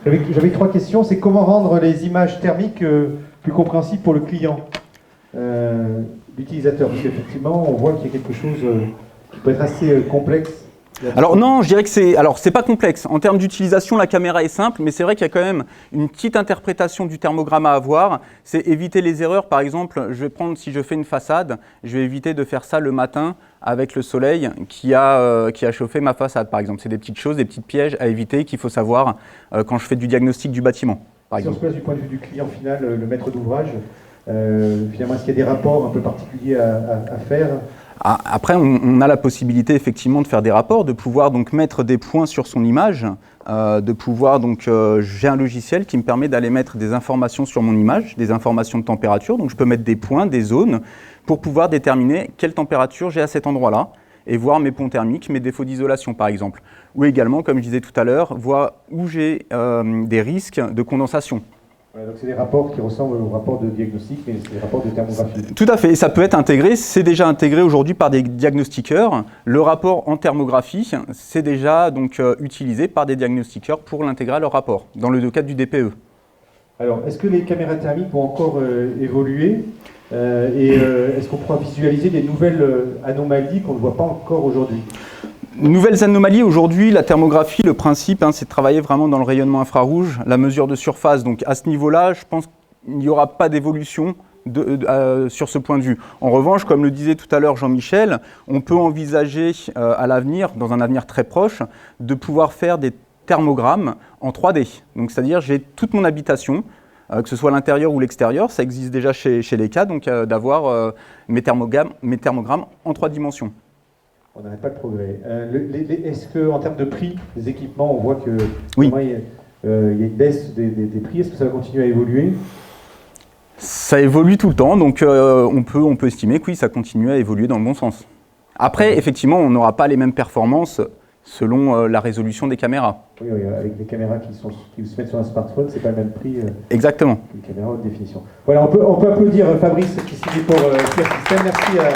J'avais 3 questions. C'est comment rendre les images thermiques plus compréhensibles pour le client, l'utilisateur? Parce qu'effectivement, on voit qu'il y a quelque chose qui peut être assez complexe. Alors non, je dirais que c'est pas complexe. En termes d'utilisation, la caméra est simple, mais c'est vrai qu'il y a quand même une petite interprétation du thermogramme à avoir. C'est éviter les erreurs. Par exemple, je vais prendre, si je fais une façade, je vais éviter de faire ça le matin avec le soleil qui a chauffé ma façade, par exemple. C'est des petites choses, des petits pièges à éviter qu'il faut savoir quand je fais du diagnostic du bâtiment, par exemple. Si on se place du point de vue du client final, le maître d'ouvrage, finalement, est-ce qu'il y a des rapports un peu particuliers à faire? Après, on a la possibilité effectivement de faire des rapports, de pouvoir donc mettre des points sur son image, de pouvoir donc j'ai un logiciel qui me permet d'aller mettre des informations sur mon image, des informations de température. Donc je peux mettre des points, des zones pour pouvoir déterminer quelle température j'ai à cet endroit-là et voir mes ponts thermiques, mes défauts d'isolation par exemple. Ou également, comme je disais tout à l'heure, voir où j'ai des risques de condensation. Voilà, donc c'est des rapports qui ressemblent aux rapports de diagnostic, mais c'est des rapports de thermographie. Tout à fait, et ça peut être intégré, c'est déjà intégré aujourd'hui par des diagnostiqueurs. Le rapport en thermographie, c'est déjà donc utilisé par des diagnostiqueurs pour l'intégrer à leur rapport, dans le cadre du DPE. Alors, est-ce que les caméras thermiques vont encore évoluer est-ce qu'on pourra visualiser des nouvelles anomalies qu'on ne voit pas encore aujourd'hui? Nouvelles anomalies aujourd'hui, la thermographie, le principe, c'est de travailler vraiment dans le rayonnement infrarouge, la mesure de surface. Donc à ce niveau-là, je pense qu'il n'y aura pas d'évolution sur ce point de vue. En revanche, comme le disait tout à l'heure Jean-Michel, on peut envisager à l'avenir, dans un avenir très proche, de pouvoir faire des thermogrammes en 3D. Donc c'est-à-dire j'ai toute mon habitation, que ce soit l'intérieur ou l'extérieur, ça existe déjà chez Leica, donc d'avoir mes thermogrammes en 3 dimensions. On n'arrête pas de progrès. Est-ce qu'en termes de prix des équipements, on voit que oui. Il y a une baisse des prix? Est-ce que ça va continuer à évoluer? Ça évolue tout le temps, donc on peut estimer que oui, ça continue à évoluer dans le bon sens. Après, effectivement, on n'aura pas les mêmes performances selon la résolution des caméras. Oui, avec les caméras qui se mettent sur un smartphone, c'est pas le même prix exactement. que les caméras haute définition. Voilà, on peut applaudir Fabrice qui signe pour Clear System. Merci à